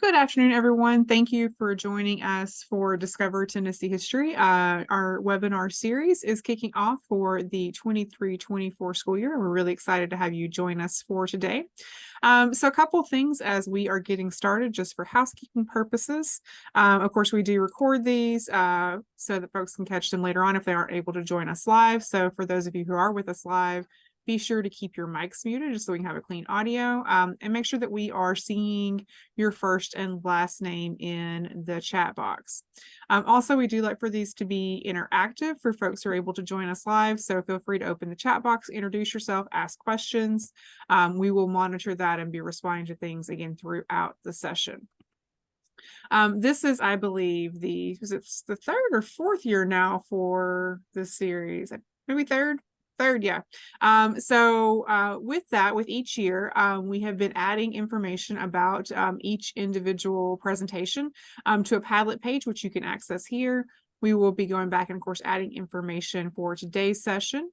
Good afternoon, everyone. Thank you for joining us for Discover Tennessee History. Our webinar series is kicking off for the 23-24 school year. We're really excited to have you join us for today. So a couple things as we are getting started, just for housekeeping purposes. Of course, we do record these so that folks can catch them later on if they aren't able to join us live. So for those of you who are with us live, be sure to keep your mics muted just so we can have a clean audio, and make sure that we are seeing your first and last name in the chat box. Also, we do like for these to be interactive for folks who are able to join us live. So feel free to open the chat box, introduce yourself, ask questions. We will monitor that and be responding to things again throughout the session. This is, I believe, it's the third or fourth year now for this series. Maybe third, yeah. With each year, we have been adding information about each individual presentation to a Padlet page, which you can access here. We will be going back and, of course, adding information for today's session.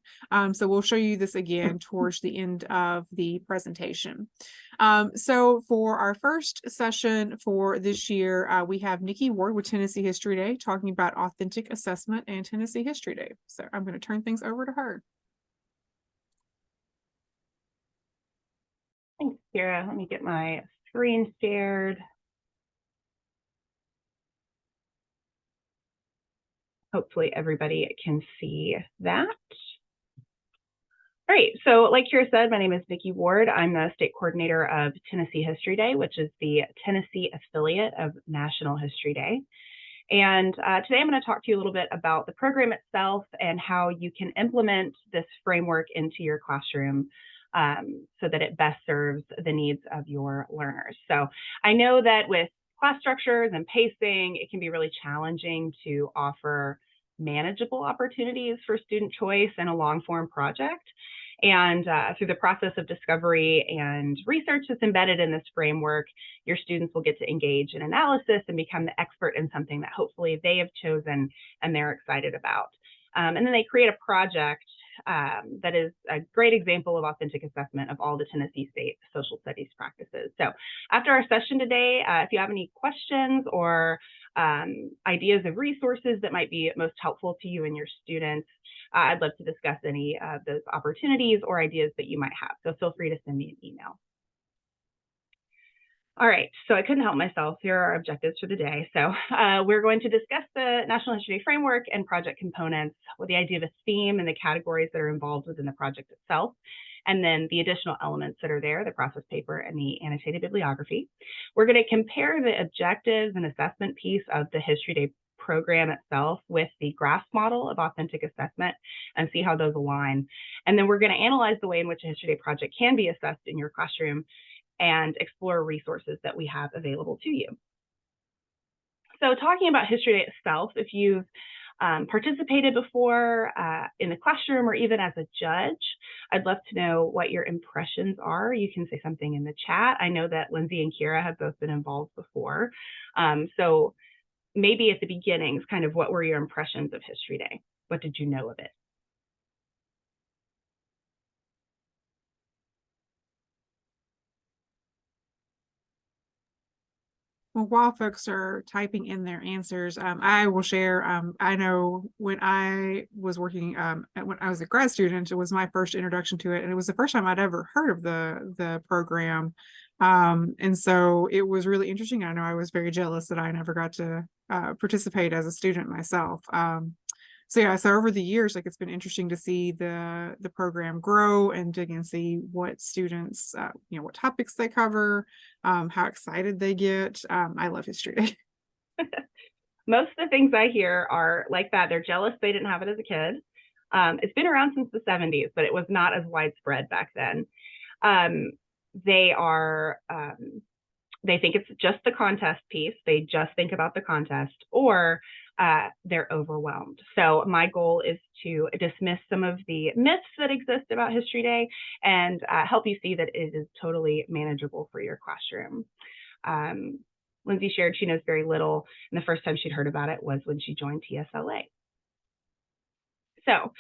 So we'll show you this again towards the end of the presentation. So for our first session for this year, we have Nikki Ward with Tennessee History Day talking about authentic assessment and Tennessee History Day. So I'm going to turn things over to her. Thanks, Kira. Let me get my screen shared. Hopefully everybody can see that. All right, so like Kira said, my name is Nikki Ward. I'm the state coordinator of Tennessee History Day, which is the Tennessee affiliate of National History Day. And today I'm going to talk to you a little bit about the program itself and how you can implement this framework into your classroom so that it best serves the needs of your learners. So I know that with class structures and pacing, it can be really challenging to offer manageable opportunities for student choice and a long-form project. And through the process of discovery and research that's embedded in this framework, your students will get to engage in analysis and become the expert in something that hopefully they have chosen and they're excited about. And then they create a project that is a great example of authentic assessment of all the Tennessee State social studies practices. So after our session today, if you have any questions or ideas of resources that might be most helpful to you and your students, I'd love to discuss any of those opportunities or ideas that you might have. So feel free to send me an email. All right, so I couldn't help myself. Here are our objectives for the day. So we're going to discuss the National History Day framework and project components with the idea of a theme and the categories that are involved within the project itself, and then the additional elements that are there, the process paper and the annotated bibliography. We're going to compare the objectives and assessment piece of the History Day program itself with the GRASP model of authentic assessment and see how those align. And then we're going to analyze the way in which a History Day project can be assessed in your classroom and explore resources that we have available to you. So talking about History Day itself, if you've participated before in the classroom or even as a judge, I'd love to know what your impressions are. You can say something in the chat. I know that Lindsay and Kira have both been involved before. So maybe at the beginnings, kind of what were your impressions of History Day? What did you know of it? Well, while folks are typing in their answers, I will share. I know when I was working, when I was a grad student, it was my first introduction to it, and it was the first time I'd ever heard of the program. And so it was really interesting. I know I was very jealous that I never got to participate as a student myself. So yeah, so over the years, like it's been interesting to see the program grow and dig and see what students, what topics they cover, how excited they get. I love History Day. Most of the things I hear are like that. They're jealous they didn't have it as a kid. It's been around since the 70s, but it was not as widespread back then. They think it's just the contest piece. They just think about the contest, or they're overwhelmed. So my goal is to dismiss some of the myths that exist about History Day and help you see that it is totally manageable for your classroom. Lindsay shared she knows very little, and the first time she'd heard about it was when she joined TSLA. So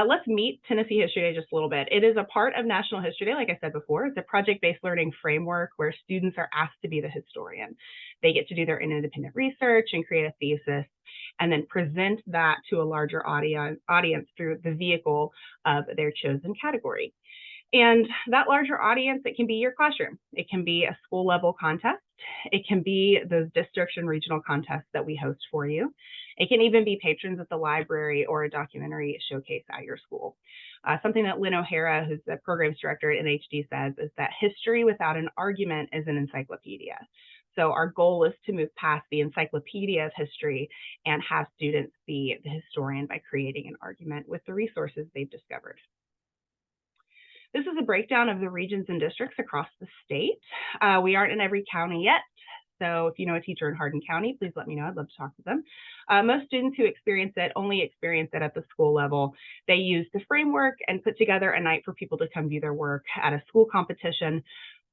let's meet Tennessee History Day just a little bit. It is a part of National History Day, like I said before. It's a project-based learning framework where students are asked to be the historian. They get to do their independent research and create a thesis, and then present that to a larger audience through the vehicle of their chosen category. And that larger audience, it can be your classroom. It can be a school level contest. It can be those district and regional contests that we host for you. It can even be patrons at the library or a documentary showcase at your school. Something that Lynn O'Hara, who's the programs director at NHD, says is that history without an argument is an encyclopedia. So our goal is to move past the encyclopedia of history and have students be the historian by creating an argument with the resources they've discovered. This is a breakdown of the regions and districts across the state. We aren't in every county yet, so if you know a teacher in Hardin County, please let me know. I'd love to talk to them. Most students who experience it only experience it at the school level. They use the framework and put together a night for people to come view their work at a school competition.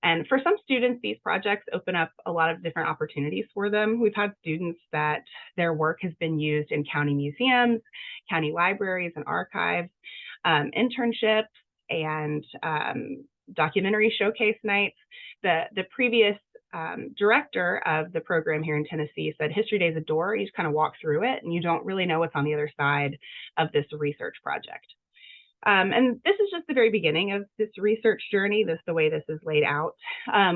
And for some students, these projects open up a lot of different opportunities for them. We've had students that their work has been used in county museums, county libraries and archives, internships, and documentary showcase nights. The previous director of the program here in Tennessee said History Day is a door. You just kind of walk through it and you don't really know what's on the other side of this research project. And this is just the very beginning of this research journey, the way this is laid out.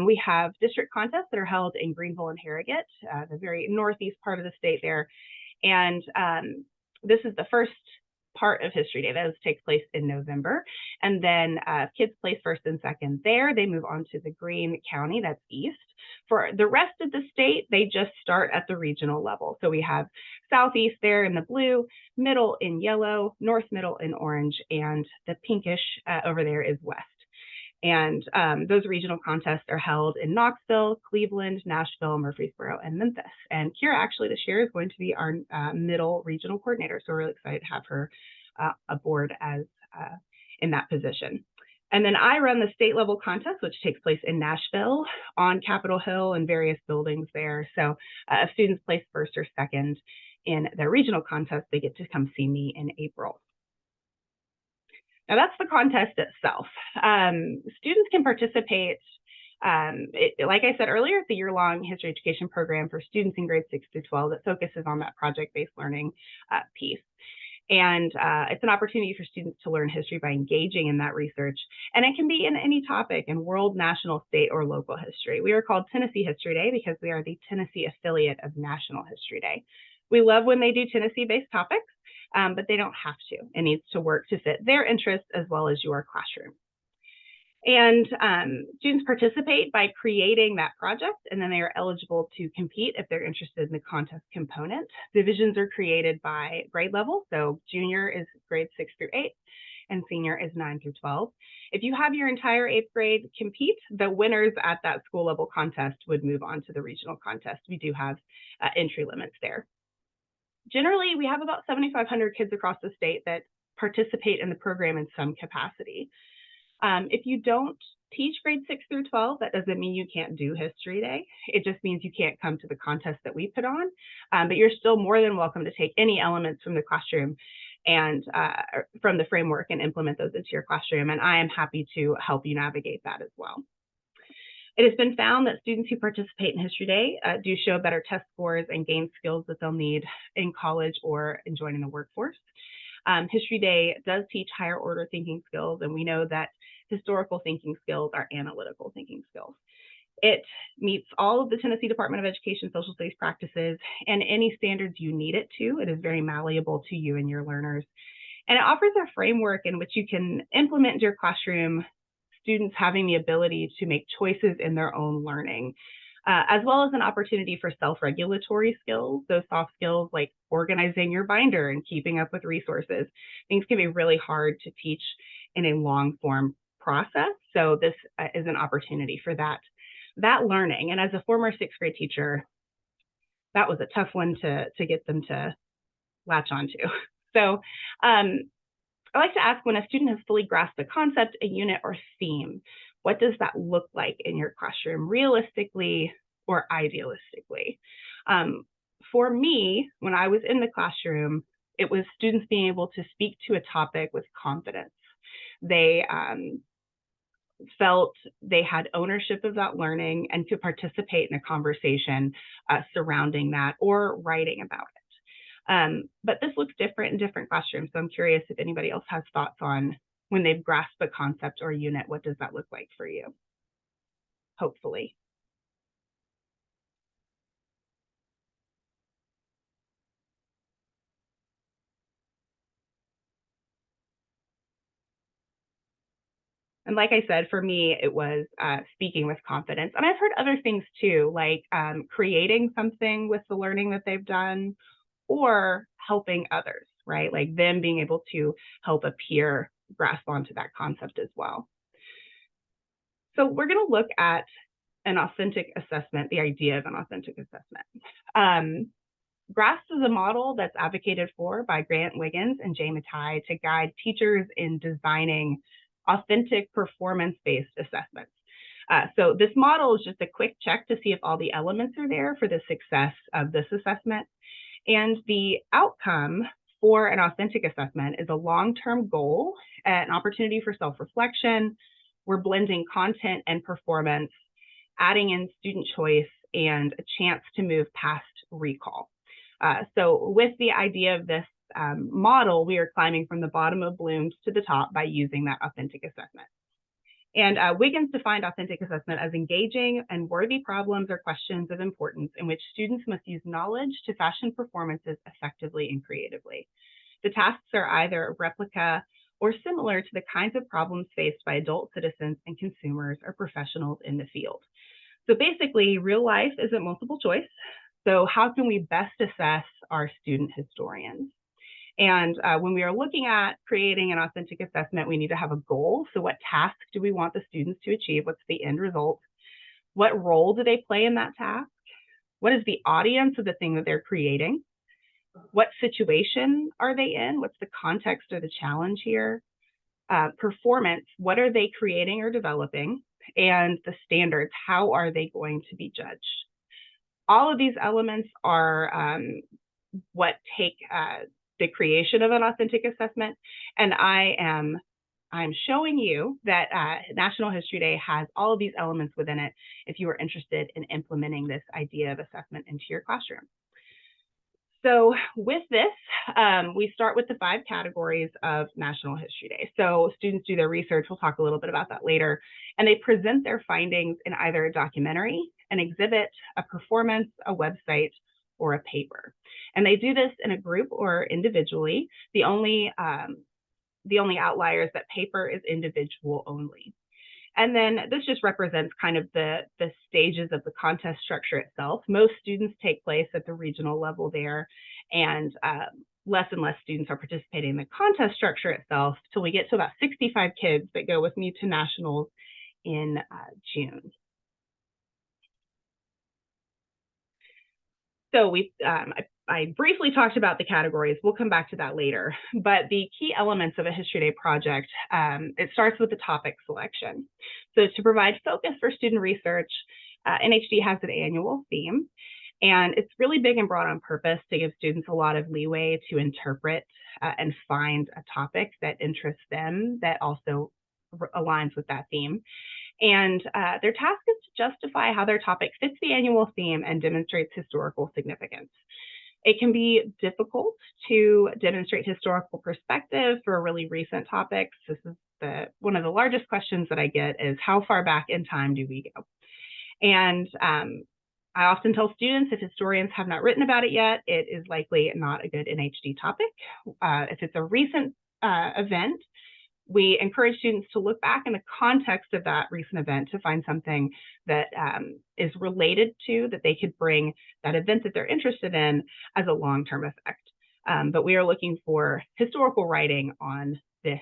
We have district contests that are held in Greenville and Harrogate, the very northeast part of the state there. And this is the first part of History Day. Those take place in November. And then kids place first and second there. They move on to the Greene County, that's east. For the rest of the state, they just start at the regional level. So we have southeast there in the blue, middle in yellow, north middle in orange, and the pinkish over there is west. And those regional contests are held in Knoxville, Cleveland, Nashville, Murfreesboro, and Memphis. And Kira actually this year is going to be our middle regional coordinator. So we're really excited to have her aboard as in that position. And then I run the state level contest, which takes place in Nashville on Capitol Hill and various buildings there. So if students place first or second in their regional contest, they get to come see me in April. Now that's the contest itself. Students can participate. Like I said earlier, it's a year-long history education program for students in grades 6 through 12 that focuses on that project-based learning piece. And it's an opportunity for students to learn history by engaging in that research. And it can be in any topic in world, national, state, or local history. We are called Tennessee History Day because we are the Tennessee affiliate of National History Day. We love when they do Tennessee-based topics, but they don't have to. It needs to work to fit their interests as well as your classroom. And students participate by creating that project, and then they are eligible to compete if they're interested in the contest component. Divisions are created by grade level, so junior is grade 6 through 8, and senior is 9 through 12. If you have your entire 8th grade compete, the winners at that school level contest would move on to the regional contest. We do have entry limits there. Generally, we have about 7,500 kids across the state that participate in the program in some capacity. If you don't teach grade 6 through 12, that doesn't mean you can't do History Day. It just means you can't come to the contest that we put on, but you're still more than welcome to take any elements from the classroom and from the framework and implement those into your classroom, and I am happy to help you navigate that as well. It has been found that students who participate in History Day do show better test scores and gain skills that they'll need in college or in joining the workforce. History Day does teach higher order thinking skills, and we know that historical thinking skills are analytical thinking skills. It meets all of the Tennessee Department of Education social studies practices and any standards you need it to. It is very malleable to you and your learners. And it offers a framework in which you can implement into your classroom, students having the ability to make choices in their own learning, as well as an opportunity for self-regulatory skills, those soft skills like organizing your binder and keeping up with resources. Things can be really hard to teach in a long-form process, so this is an opportunity for that learning. And as a former 6th grade teacher, that was a tough one to get them to latch onto. So I like to ask, when a student has fully grasped a concept, a unit, or theme, what does that look like in your classroom, realistically or idealistically? For me, when I was in the classroom, it was students being able to speak to a topic with confidence. They felt they had ownership of that learning and could participate in a conversation surrounding that or writing about it. But this looks different in different classrooms. So I'm curious if anybody else has thoughts on when they've grasped a concept or a unit, what does that look like for you? Hopefully. And like I said, for me, it was speaking with confidence. And I've heard other things too, like creating something with the learning that they've done or helping others, right? Like them being able to help a peer grasp onto that concept as well. So we're going to look at an authentic assessment, the idea of an authentic assessment. GRASP is a model that's advocated for by Grant Wiggins and Jay Matai to guide teachers in designing authentic performance-based assessments. So this model is just a quick check to see if all the elements are there for the success of this assessment. And the outcome for an authentic assessment is a long-term goal, an opportunity for self-reflection. We're blending content and performance, adding in student choice, and a chance to move past recall. So with the idea of this model, we are climbing from the bottom of Bloom's to the top by using that authentic assessment. And Wiggins defined authentic assessment as engaging and worthy problems or questions of importance in which students must use knowledge to fashion performances effectively and creatively. The tasks are either a replica or similar to the kinds of problems faced by adult citizens and consumers or professionals in the field. So basically, real life isn't multiple choice. So how can we best assess our student historians? And when we are looking at creating an authentic assessment, we need to have a goal. So what task do we want the students to achieve? What's the end result? What role do they play in that task? What is the audience of the thing that they're creating? What situation are they in? What's the context or the challenge here? Performance, what are they creating or developing? And the standards, how are they going to be judged? All of these elements are what take the creation of an authentic assessment. And I'm showing you that National History Day has all of these elements within it if you are interested in implementing this idea of assessment into your classroom. So with this, we start with the 5 categories of National History Day. So students do their research, we'll talk a little bit about that later, and they present their findings in either a documentary, an exhibit, a performance, a website, or a paper. And they do this in a group or individually. The only outlier is that paper is individual only. And then this just represents kind of the stages of the contest structure itself. Most students take place at the regional level there, and less and less students are participating in the contest structure itself till we get to about 65 kids that go with me to nationals in June. So I briefly talked about the categories. We'll come back to that later. But the key elements of a History Day project, it starts with the topic selection. So to provide focus for student research, NHD has an annual theme. And it's really big and broad on purpose to give students a lot of leeway to interpret and find a topic that interests them that also aligns with that theme. And their task is to justify how their topic fits the annual theme and demonstrates historical significance. It can be difficult to demonstrate historical perspective for really recent topics. This is one of the largest questions that I get is how far back in time do we go? And I often tell students if historians have not written about it yet, it is likely not a good NHD topic. If it's a recent event, we encourage students to look back in the context of that recent event to find something that is related to, that they could bring that event that they're interested in as a long-term effect. But we are looking for historical writing on this,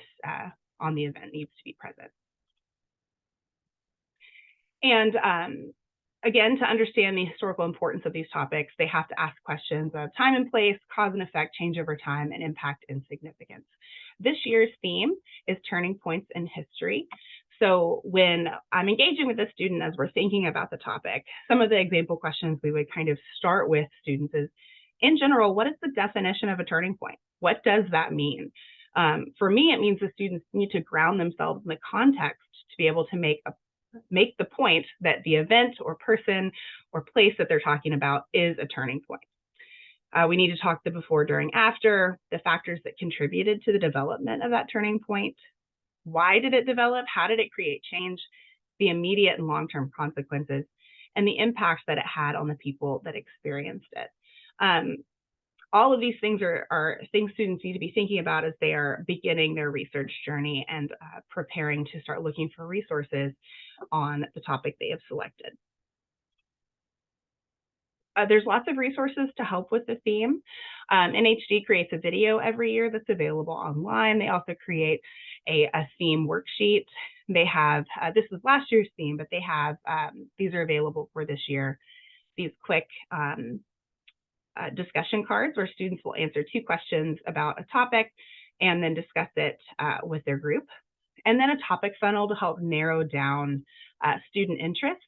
on the event needs to be present. And again, to understand the historical importance of these topics, they have to ask questions of time and place, cause and effect, change over time, and impact and significance. This year's theme is turning points in history. So when I'm engaging with a student as we're thinking about the topic, some of the example questions we would kind of start with students is, in general, what is the definition of a turning point? What does that mean? For me, it means the students need to ground themselves in the context to be able to make the point that the event or person or place that they're talking about is a turning point. We need to talk the before, during, after, the factors that contributed to the development of that turning point. Why did it develop? How did it create change? The immediate and long-term consequences, and the impact that it had on the people that experienced it. All of these things are things students need to be thinking about as they are beginning their research journey and preparing to start looking for resources on the topic they have selected. There's lots of resources to help with the theme. NHD creates a video every year that's available online. They also create a theme worksheet. They have, this was last year's theme, but they have, these are available for this year, these quick discussion cards where students will answer 2 questions about a topic and then discuss it with their group. And then a topic funnel to help narrow down student interest,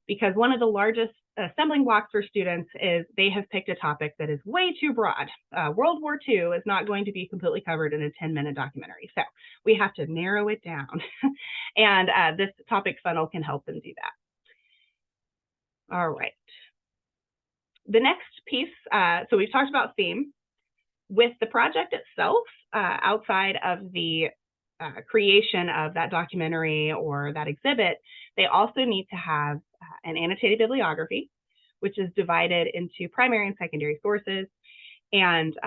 because one of the largest stumbling blocks for students is they have picked a topic that is way too broad. World War II is not going to be completely covered in a 10-minute documentary. So we have to narrow it down. And this topic funnel can help them do that. All right. The next piece, so we've talked about theme. With the project itself, outside of the creation of that documentary or that exhibit, they also need to have an annotated bibliography, which is divided into primary and secondary sources. And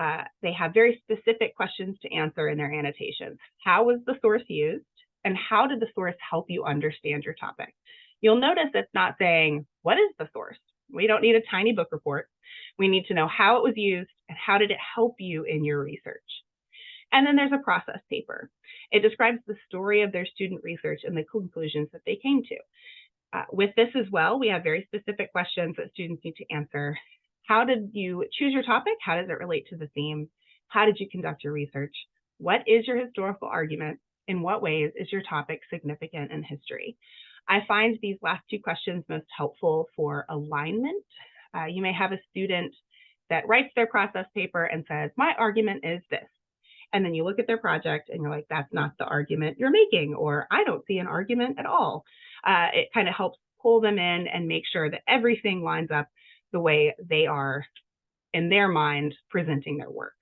they have very specific questions to answer in their annotations. How was the source used? And how did the source help you understand your topic? You'll notice it's not saying, what is the source? We don't need a tiny book report. We need to know how it was used and how did it help you in your research. And then there's a process paper. It describes the story of their student research and the conclusions that they came to. With this as well, we have very specific questions that students need to answer. How did you choose your topic? How does it relate to the theme? How did you conduct your research? What is your historical argument? In what ways is your topic significant in history? I find these last 2 questions most helpful for alignment. You may have a student that writes their process paper and says, my argument is this. And then you look at their project and you're like, that's not the argument you're making, or I don't see an argument at all. It kind of helps pull them in and make sure that everything lines up the way they are in their mind presenting their work.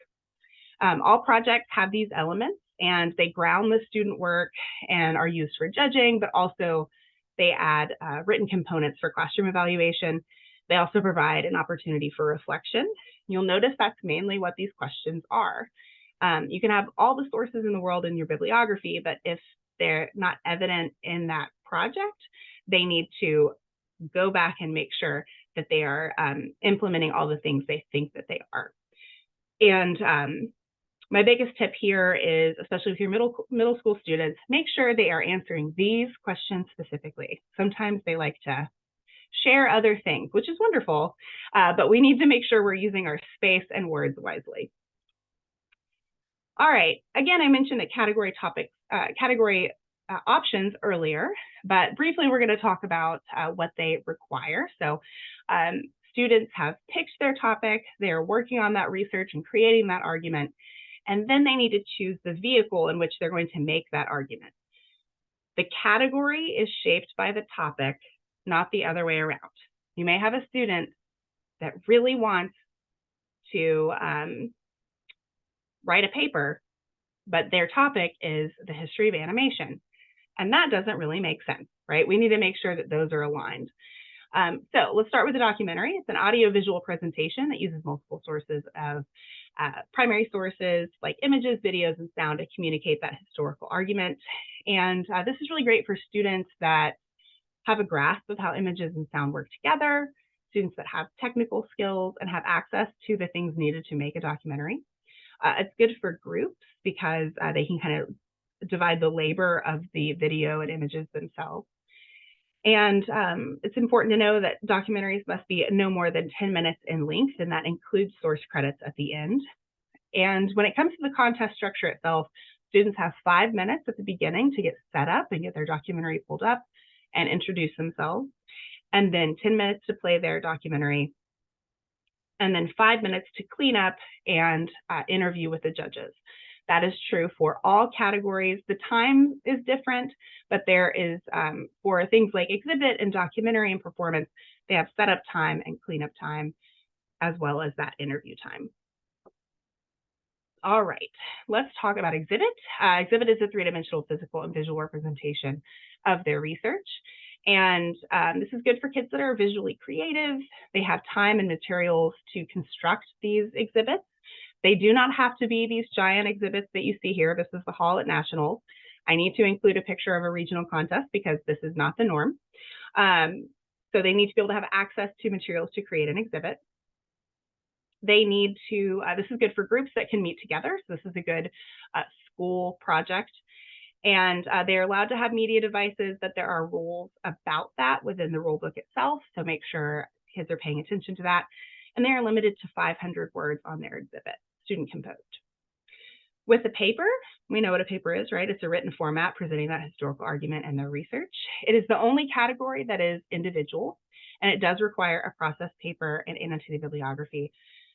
All projects have these elements and they ground the student work and are used for judging, but also they add written components for classroom evaluation. They also provide an opportunity for reflection. You'll notice that's mainly what these questions are. You can have all the sources in the world in your bibliography, but if they're not evident in that project, they need to go back and make sure that they are implementing all the things they think that they are. And my biggest tip here is, especially with your middle school students, make sure they are answering these questions specifically. Sometimes they like to share other things, which is wonderful, but we need to make sure we're using our space and words wisely. All right, again, I mentioned the category options earlier, but briefly we're going to talk about what they require. So students have picked their topic, they're working on that research and creating that argument, and then they need to choose the vehicle in which they're going to make that argument. The category is shaped by the topic, not the other way around. You may have a student that really wants to write a paper, but their topic is the history of animation. And that doesn't really make sense, right? We need to make sure that those are aligned. So let's start with the documentary. It's an audio-visual presentation that uses multiple sources of primary sources like images, videos, and sound to communicate that historical argument. And this is really great for students that have a grasp of how images and sound work together, students that have technical skills and have access to the things needed to make a documentary. It's good for groups because they can kind of divide the labor of the video and images themselves. And it's important to know that documentaries must be no more than 10 minutes in length, and that includes source credits at the end. And when it comes to the contest structure itself, students have 5 minutes at the beginning to get set up and get their documentary pulled up and introduce themselves, and then 10 minutes to play their documentary. and then 5 minutes to clean up and interview with the judges. That is true for all categories. The time is different, but there is, for things like exhibit and documentary and performance, they have setup time and cleanup time, as well as that interview time. All right, let's talk about exhibit. Exhibit is a three-dimensional physical and visual representation of their research. And this is good for kids that are visually creative. They have time and materials to construct these exhibits. They do not have to be these giant exhibits that you see here. This is the hall at Nationals. I need to include a picture of a regional contest because this is not the norm. So they need to be able to have access to materials to create an exhibit. They need to, this is good for groups that can meet together. So this is a good school project. And they're allowed to have media devices, but there are rules about that within the rule book itself. So make sure kids are paying attention to that. And they are limited to 500 words on their exhibit, student composed. With the paper, we know what a paper is, right? It's a written format presenting that historical argument and their research. It is the only category that is individual, and it does require a processed paper and annotated bibliography.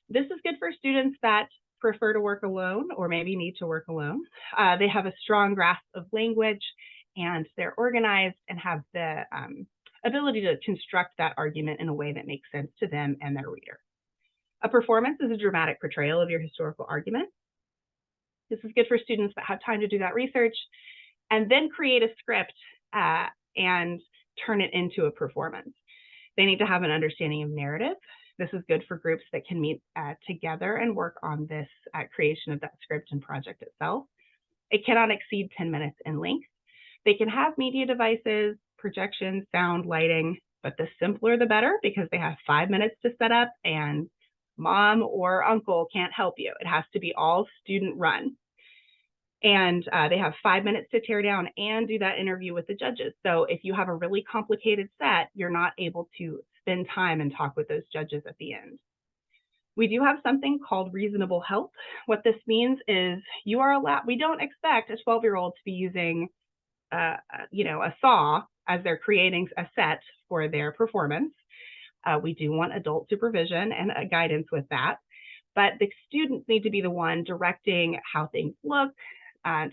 This is good for students that prefer to work alone or maybe need to work alone. They have a strong grasp of language and they're organized and have the ability to construct that argument in a way that makes sense to them and their reader. A performance is a dramatic portrayal of your historical argument. This is good for students that have time to do that research and then create a script and turn it into a performance. They need to have an understanding of narrative. This is good for groups that can meet together and work on this creation of that script and project itself. It cannot exceed 10 minutes in length. They can have media devices, projections, sound, lighting, but the simpler the better because they have 5 minutes to set up and mom or uncle can't help you. It has to be all student run. And they have 5 minutes to tear down and do that interview with the judges. So if you have a really complicated set, you're not able to spend time and talk with those judges at the end. We do have something called reasonable help. What this means is you are allowed, we don't expect a 12-year-old to be using a saw as they're creating a set for their performance. We do want adult supervision and guidance with that. But the students need to be the one directing how things look,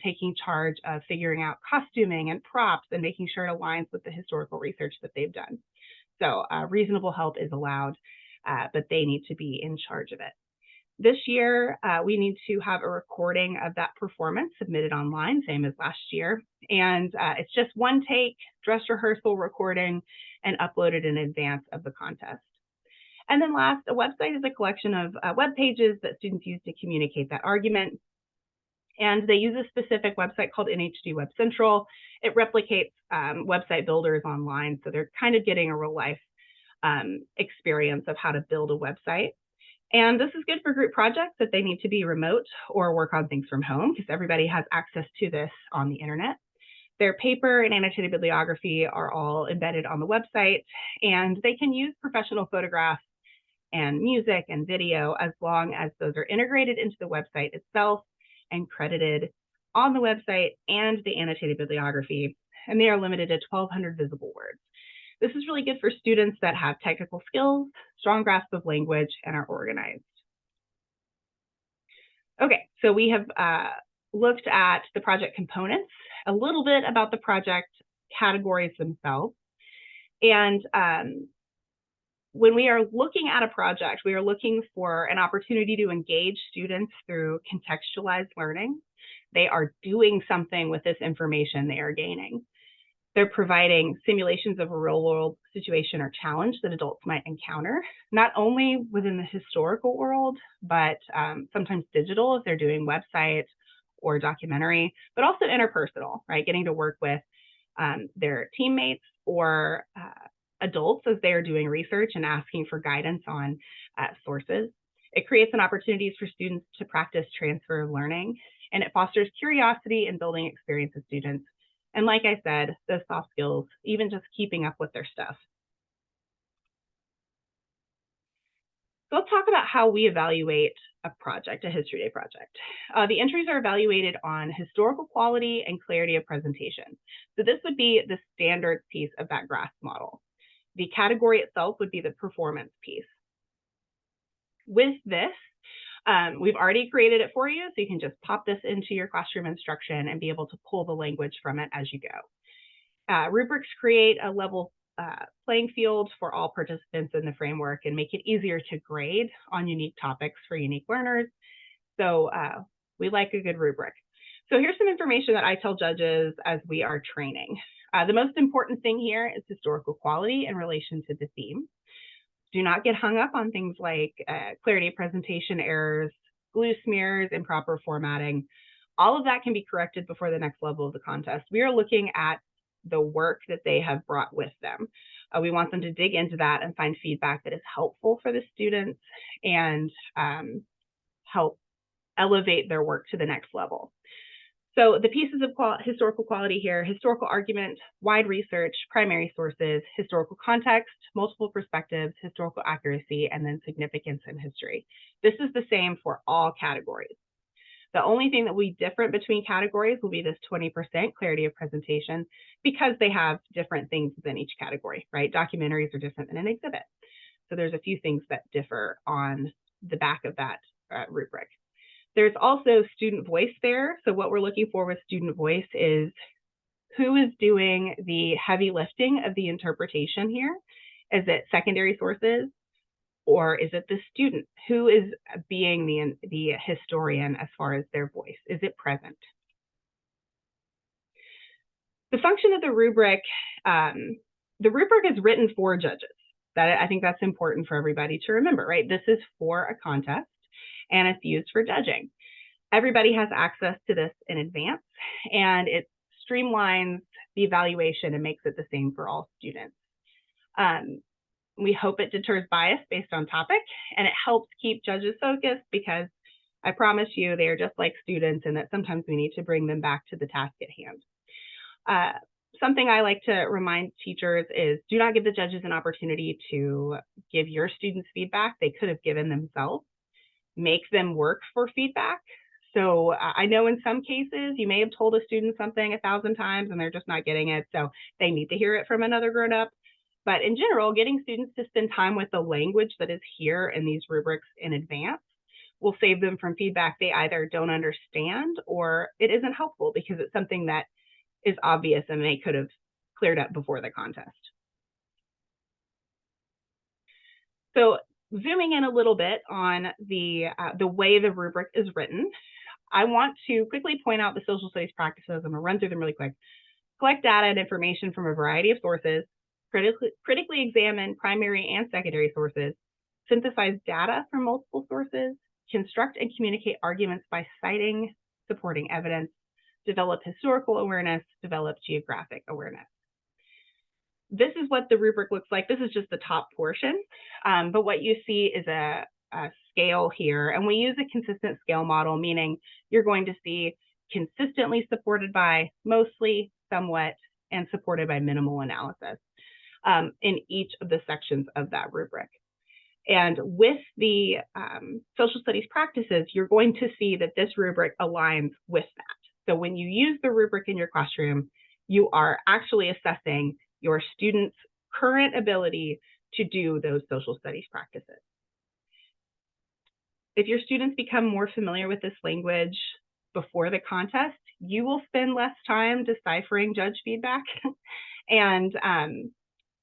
taking charge of figuring out costuming and props and making sure it aligns with the historical research that they've done. So reasonable help is allowed, but they need to be in charge of it. This year, we need to have a recording of that performance submitted online, same as last year. And it's just one take, dress rehearsal recording, and uploaded in advance of the contest. And then last, a website is a collection of web pages that students use to communicate that argument. And they use a specific website called NHD Web Central. It replicates website builders online, so they're kind of getting a real life experience of how to build a website. And this is good for group projects that they need to be remote or work on things from home because everybody has access to this on the internet. Their paper and annotated bibliography are all embedded on the website, and they can use professional photographs and music and video as long as those are integrated into the website itself and credited on the website and the annotated bibliography, and they are limited to 1,200 visible words. This is really good for students that have technical skills, strong grasp of language, and are organized. Okay, so we have looked at the project components, a little bit about the project categories themselves. And when we are looking at a project, we are looking for an opportunity to engage students through contextualized learning. They are doing something with this information they are gaining. They're providing simulations of a real-world situation or challenge that adults might encounter, not only within the historical world, but sometimes digital if they're doing websites or documentary, but also interpersonal, right? Getting to work with their teammates or adults as they are doing research and asking for guidance on sources. It creates an opportunities for students to practice transfer of learning, and it fosters curiosity and building experience with students. And like I said, those soft skills, even just keeping up with their stuff. So let's talk about how we evaluate a project, a History Day project. The entries are evaluated on historical quality and clarity of presentation. So this would be the standards piece of that GRASP model. The category itself would be the performance piece. With this, we've already created it for you, so you can just pop this into your classroom instruction and be able to pull the language from it as you go. Rubrics create a level playing field for all participants in the framework and make it easier to grade on unique topics for unique learners. So we like a good rubric. So here's some information that I tell judges as we are training. The most important thing here is historical quality in relation to the theme. Do not get hung up on things like clarity of presentation errors, glue smears, improper formatting. All of that can be corrected before the next level of the contest. We are looking at the work that they have brought with them. We want them to dig into that and find feedback that is helpful for the students and help elevate their work to the next level. So the pieces of historical quality here: historical argument, wide research, primary sources, historical context, multiple perspectives, historical accuracy, and then significance in history. This is the same for all categories. The only thing that will be different between categories will be this 20% clarity of presentation, because they have different things within each category, right? Documentaries are different than an exhibit. So there's a few things that differ on the back of that rubric. There's also student voice there. So what we're looking for with student voice is who is doing the heavy lifting of the interpretation here. Is it secondary sources, or is it the student? Who is being the historian as far as their voice? Is it present? The function of the rubric is written for judges. I think that's important for everybody to remember, right? This is for a contest, and it's used for judging. Everybody has access to this in advance, and it streamlines the evaluation and makes it the same for all students. We hope it deters bias based on topic, and it helps keep judges focused, because I promise you they are just like students, and that sometimes we need to bring them back to the task at hand. Something I like to remind teachers is, do not give the judges an opportunity to give your students feedback they could have given themselves. Make them work for feedback. So I know in some cases you may have told a student something 1,000 times and they're just not getting it, so they need to hear it from another grown-up. But in general, getting students to spend time with the language that is here in these rubrics in advance will save them from feedback they either don't understand or it isn't helpful because it's something that is obvious and they could have cleared up before the contest. So zooming in a little bit on the way the rubric is written, I want to quickly point out the social studies practices. I'm going to run through them really quick. Collect data and information from a variety of sources, critically examine primary and secondary sources, synthesize data from multiple sources, construct and communicate arguments by citing supporting evidence, develop historical awareness, develop geographic awareness. This is what the rubric looks like. This is just the top portion, but what you see is a scale here, and we use a consistent scale model, meaning you're going to see consistently supported by, mostly, somewhat, and supported by minimal analysis in each of the sections of that rubric. And with the social studies practices, you're going to see that this rubric aligns with that. So when you use the rubric in your classroom, you are actually assessing your students' current ability to do those social studies practices. If your students become more familiar with this language before the contest, you will spend less time deciphering judge feedback and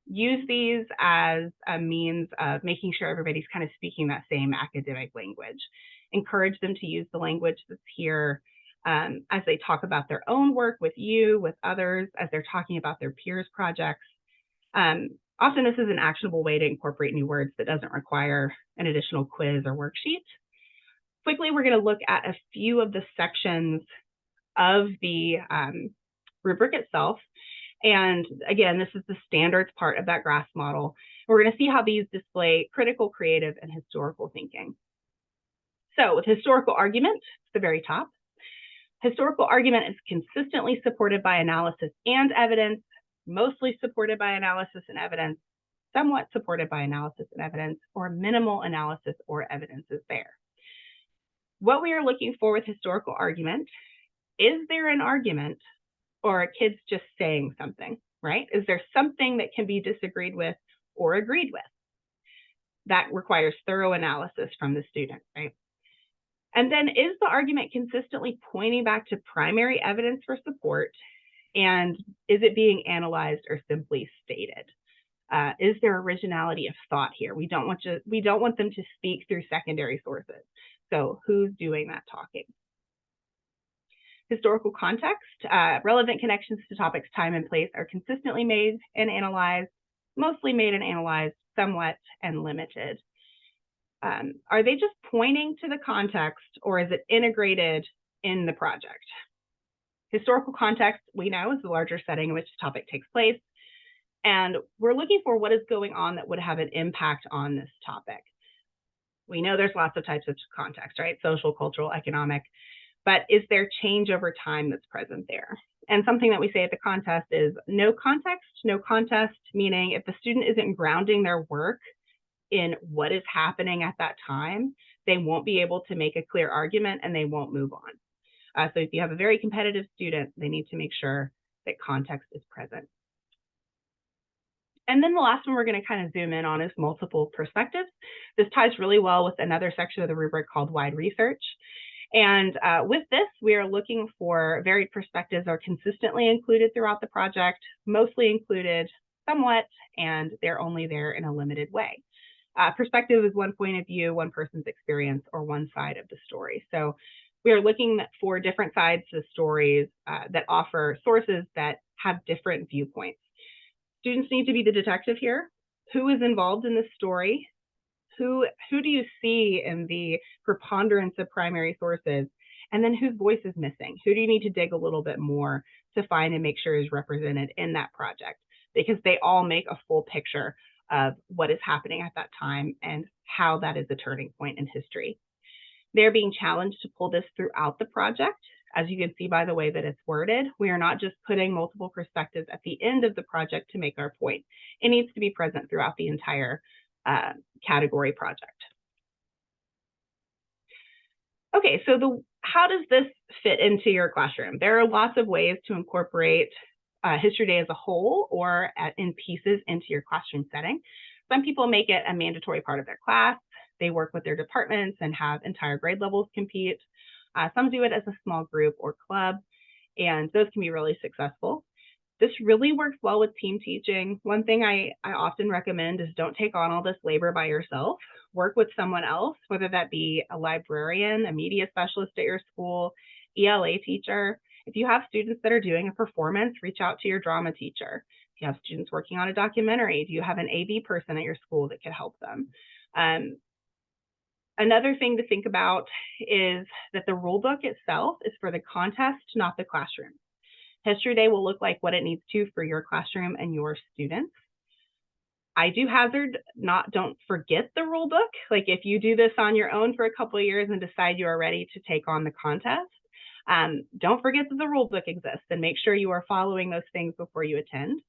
use these as a means of making sure everybody's kind of speaking that same academic language. Encourage them to use the language that's here as they talk about their own work with you, with others, as they're talking about their peers' projects. Often this is an actionable way to incorporate new words that doesn't require an additional quiz or worksheet. Quickly, we're going to look at a few of the sections of the rubric itself. And again, this is the standards part of that GRASP model. We're going to see how these display critical, creative, and historical thinking. So with historical argument, it's the very top. Historical argument is consistently supported by analysis and evidence, mostly supported by analysis and evidence, somewhat supported by analysis and evidence, or minimal analysis or evidence is there. What we are looking for with historical argument, is there an argument, or are kids just saying something, right? Is there something that can be disagreed with or agreed with? That requires thorough analysis from the student, right? And then, is the argument consistently pointing back to primary evidence for support? And is it being analyzed or simply stated? Is there originality of thought here? We don't want them to speak through secondary sources. So who's doing that talking? Historical context, relevant connections to topics, time, and place are consistently made and analyzed, mostly made and analyzed, somewhat, and limited. Are they just pointing to the context, or is it integrated in the project? Historical context, we know, is the larger setting in which the topic takes place, and we're looking for what is going on that would have an impact on this topic. We know there's lots of types of context, right? Social, cultural, economic, but is there change over time that's present there? And something that we say at the contest is no context, no contest, meaning if the student isn't grounding their work in what is happening at that time, they won't be able to make a clear argument and they won't move on. So if you have a very competitive student, they need to make sure that context is present. And then the last one we're going to kind of zoom in on is multiple perspectives. This ties really well with another section of the rubric called wide research. And with this, we are looking for varied perspectives are consistently included throughout the project, mostly included somewhat, and they're only there in a limited way. Perspective is one point of view, one person's experience, or one side of the story. So we are looking for different sides to the stories that offer sources that have different viewpoints. Students need to be the detective here. Who is involved in this story? Who do you see in the preponderance of primary sources? And then whose voice is missing? Who do you need to dig a little bit more to find and make sure is represented in that project? Because they all make a full picture of what is happening at that time and how that is a turning point in history. They're being challenged to pull this throughout the project. As you can see by the way that it's worded, we are not just putting multiple perspectives at the end of the project to make our point. It needs to be present throughout the entire category project. Okay, so how does this fit into your classroom? There are lots of ways to incorporate History Day as a whole or in pieces into your classroom setting. Some people make it a mandatory part of their class. They work with their departments and have entire grade levels compete. Some do it as a small group or club, and those can be really successful. This really works well with team teaching. One thing I often recommend is don't take on all this labor by yourself. Work with someone else, whether that be a librarian, a media specialist at your school, ELA teacher. If you have students that are doing a performance, reach out to your drama teacher. If you have students working on a documentary, do you have an AV person at your school that could help them? Another thing to think about is that the rule book itself is for the contest, not the classroom. History Day will look like what it needs to for your classroom and your students. I do hazard don't forget the rule book. Like if you do this on your own for a couple of years and decide you are ready to take on the contest, don't forget that the rule book exists and make sure you are following those things before you attend.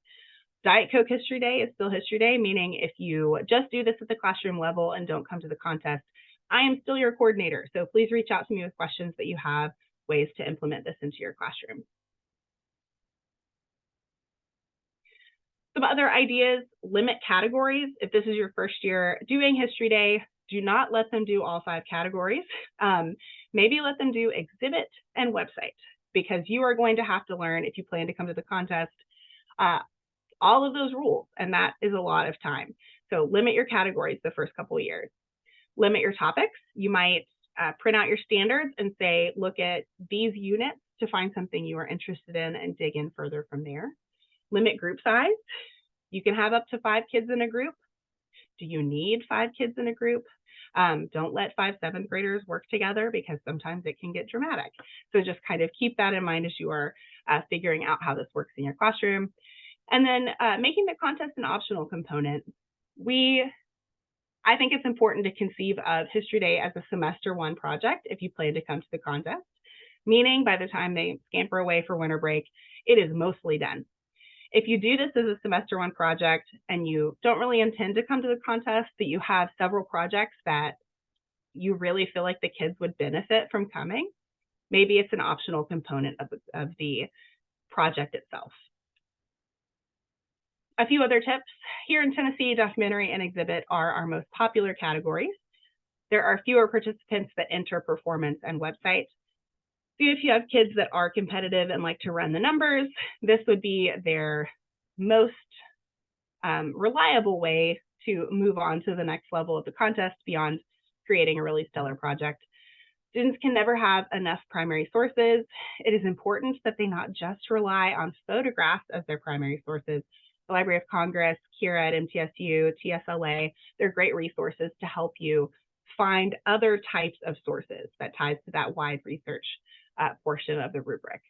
Diet Coke History Day is still History Day, meaning if you just do this at the classroom level and don't come to the contest, I am still your coordinator. So please reach out to me with questions that you have, ways to implement this into your classroom. Some other ideas, limit categories. If this is your first year doing History Day, do not let them do all 5 categories. Maybe let them do exhibit and website, because you are going to have to learn, if you plan to come to the contest, all of those rules, and that is a lot of time. So limit your categories the first couple of years. Limit your topics. You might print out your standards and say, look at these units to find something you are interested in and dig in further from there. Limit group size. You can have up to 5 kids in a group. Do you need 5 kids in a group? Don't let 5 7th graders work together, because sometimes it can get dramatic. So just kind of keep that in mind as you are figuring out how this works in your classroom. And then making the contest an optional component. I think it's important to conceive of History Day as a semester 1 project if you plan to come to the contest, meaning by the time they scamper away for winter break, it is mostly done. If you do this as a semester 1 project and you don't really intend to come to the contest, but you have several projects that you really feel like the kids would benefit from coming, maybe it's an optional component of the project itself. A few other tips. Here in Tennessee, documentary and exhibit are our most popular categories. There are fewer participants that enter performance and website. So if you have kids that are competitive and like to run the numbers, this would be their most reliable way to move on to the next level of the contest beyond creating a really stellar project. Students can never have enough primary sources. It is important that they not just rely on photographs as their primary sources. The Library of Congress, Kira at MTSU, TSLA, they're great resources to help you find other types of sources that ties to that wide research portion of the rubric.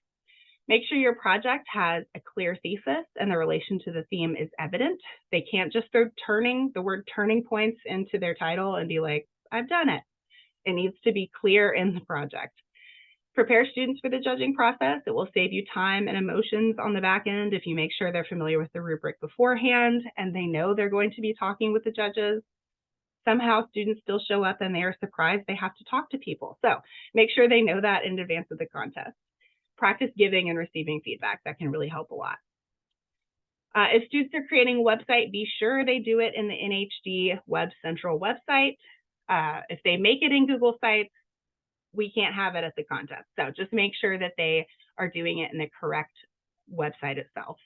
Make sure your project has a clear thesis and the relation to the theme is evident. They can't just throw the word turning points into their title and be like, I've done it. It needs to be clear in the project. Prepare students for the judging process. It will save you time and emotions on the back end if you make sure they're familiar with the rubric beforehand and they know they're going to be talking with the judges. Somehow students still show up and they are surprised they have to talk to people. So make sure they know that in advance of the contest. Practice giving and receiving feedback. That can really help a lot. If students are creating a website, be sure they do it in the NHD Web Central website. If they make it in Google Sites, we can't have it at the contest. So just make sure that they are doing it in the correct website itself.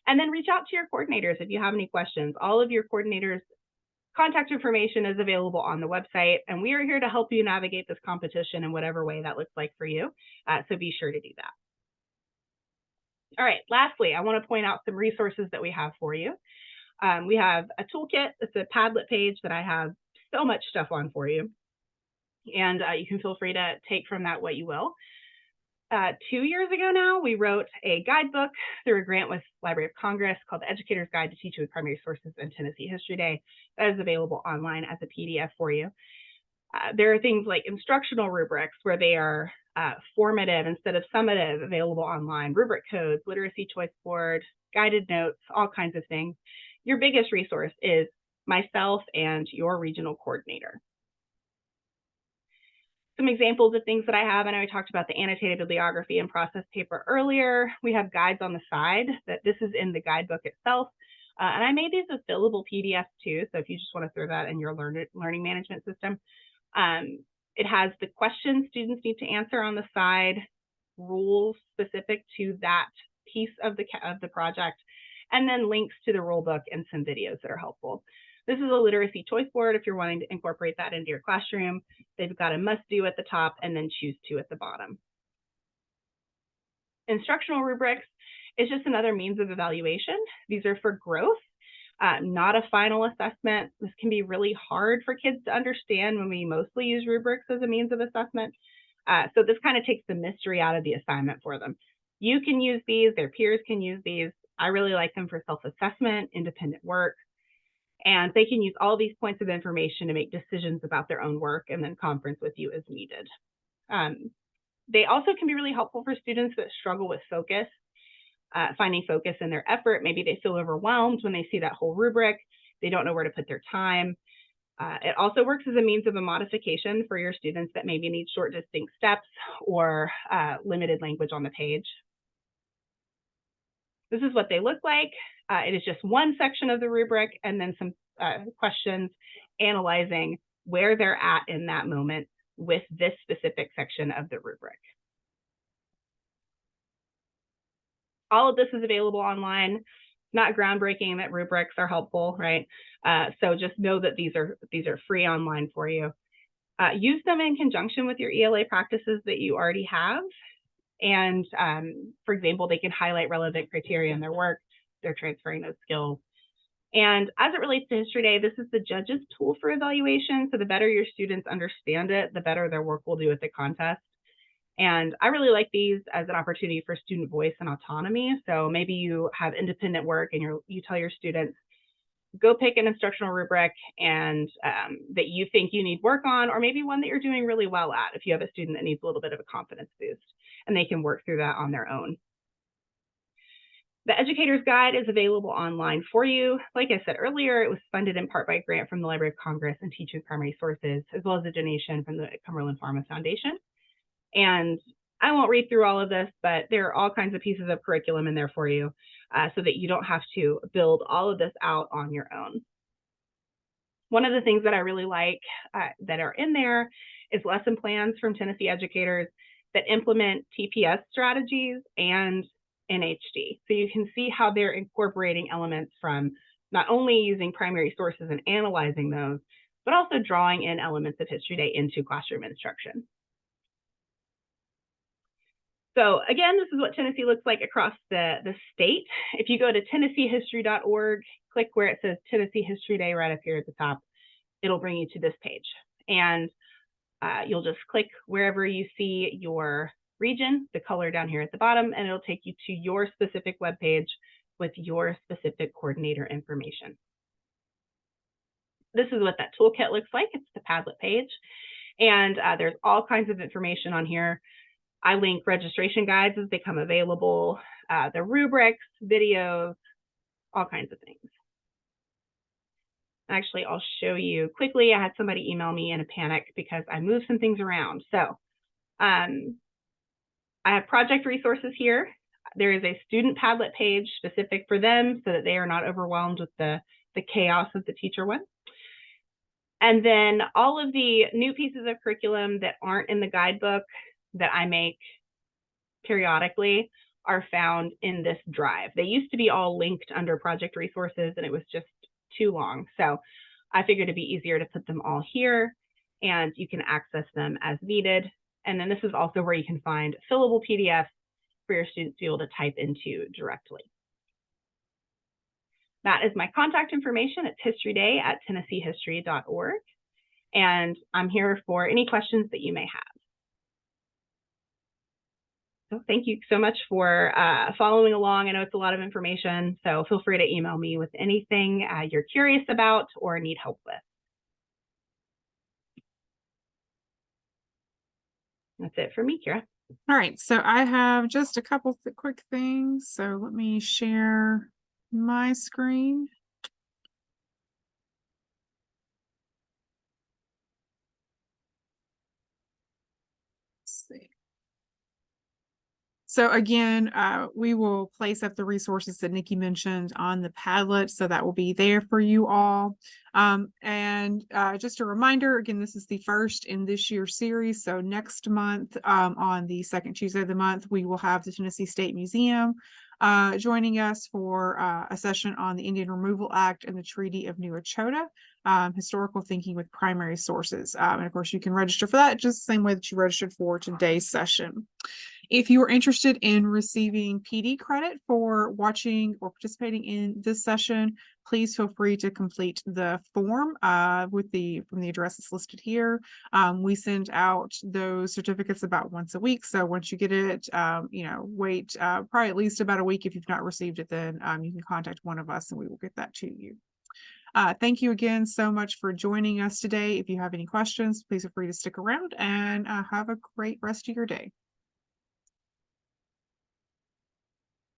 And then reach out to your coordinators if you have any questions. All of your coordinators' contact information is available on the website, and we are here to help you navigate this competition in whatever way that looks like for you. So be sure to do that. All right, lastly, I want to point out some resources that we have for you. We have a toolkit. It's a Padlet page that I have so much stuff on for you. And you can feel free to take from that what you will. 2 years ago now, we wrote a guidebook through a grant with Library of Congress called The Educator's Guide to Teaching with Primary Sources in Tennessee History Day. That is available online as a PDF for you. There are things like instructional rubrics where they are formative instead of summative, available online, rubric codes, literacy choice board, guided notes, all kinds of things. Your biggest resource is myself and your regional coordinator. Some examples of things that I have, I know I talked about the annotated bibliography and process paper earlier. We have guides on the side that this is in the guidebook itself. And I made these as fillable PDFs too, so if you just want to throw that in your learning management system. It has the questions students need to answer on the side, rules specific to that piece of the project, and then links to the rule book and some videos that are helpful. This is a literacy choice board if you're wanting to incorporate that into your classroom. They've got a must-do at the top and then choose to at the bottom. Instructional rubrics is just another means of evaluation. These are for growth, not a final assessment. This can be really hard for kids to understand when we mostly use rubrics as a means of assessment. So this kind of takes the mystery out of the assignment for them. You can use these, their peers can use these. I really like them for self-assessment, independent work. And they can use all these points of information to make decisions about their own work and then conference with you as needed. They also can be really helpful for students that struggle with focus, finding focus in their effort. Maybe they feel overwhelmed when they see that whole rubric. They don't know where to put their time. It also works as a means of a modification for your students that maybe need short, distinct steps or limited language on the page. This is what they look like. It is just one section of the rubric and then some questions analyzing where they're at in that moment with this specific section of the rubric. All of this is available online. Not groundbreaking that rubrics are helpful, right? So just know that these are free online for you. Use them in conjunction with your ELA practices that you already have. And for example, they can highlight relevant criteria in their work. They're transferring those skills. And as it relates to History Day, this is the judge's tool for evaluation. So the better your students understand it, the better their work will do at the contest. And I really like these as an opportunity for student voice and autonomy. So maybe you have independent work and you tell your students, go pick an instructional rubric and that you think you need work on, or maybe one that you're doing really well at if you have a student that needs a little bit of a confidence boost, and they can work through that on their own. The Educator's Guide is available online for you. Like I said earlier, it was funded in part by a grant from the Library of Congress and Teaching with Primary Sources, as well as a donation from the Cumberland Pharma Foundation. And I won't read through all of this, but there are all kinds of pieces of curriculum in there for you. so that you don't have to build all of this out on your own. One of the things that I really like that are in there is lesson plans from Tennessee educators that implement TPS strategies and NHD. So you can see how they're incorporating elements from not only using primary sources and analyzing those, but also drawing in elements of History Day into classroom instruction. So again, this is what Tennessee looks like across the state. If you go to tennesseehistory.org, click where it says Tennessee History Day right up here at the top, it'll bring you to this page. And you'll just click wherever you see your region, the color down here at the bottom, and it'll take you to your specific web page with your specific coordinator information. This is what that toolkit looks like. It's the Padlet page. And there's all kinds of information on here. I link registration guides as they come available, the rubrics, videos, all kinds of things. Actually, I'll show you quickly. I had somebody email me in a panic because I moved some things around. So I have project resources here. There is a student Padlet page specific for them so that they are not overwhelmed with the chaos of the teacher one. And then all of the new pieces of curriculum that aren't in the guidebook that I make periodically are found in this drive. They used to be all linked under project resources and it was just too long. So I figured it'd be easier to put them all here and you can access them as needed. And then this is also where you can find fillable PDFs for your students to be able to type into directly. That is my contact information. It's historyday@tennesseehistory.org. And I'm here for any questions that you may have. So thank you so much for following along. I know it's a lot of information, so feel free to email me with anything you're curious about or need help with. That's it for me, Kira. All right, so I have just a couple quick things. So let me share my screen. Let's see. So again, we will place up the resources that Nikki mentioned on the Padlet, so that will be there for you all. And just a reminder, again, this is the first in this year's series. So next month, on the second Tuesday of the month, we will have the Tennessee State Museum joining us for a session on the Indian Removal Act and the Treaty of New Echota, historical thinking with primary sources. And of course, you can register for that just the same way that you registered for today's session. If you are interested in receiving PD credit for watching or participating in this session, please feel free to complete the form from the address that's listed here. We send out those certificates about once a week. So once you get it, wait probably at least about a week. If you've not received it, then you can contact one of us and we will get that to you. Thank you again so much for joining us today. If you have any questions, please feel free to stick around and have a great rest of your day.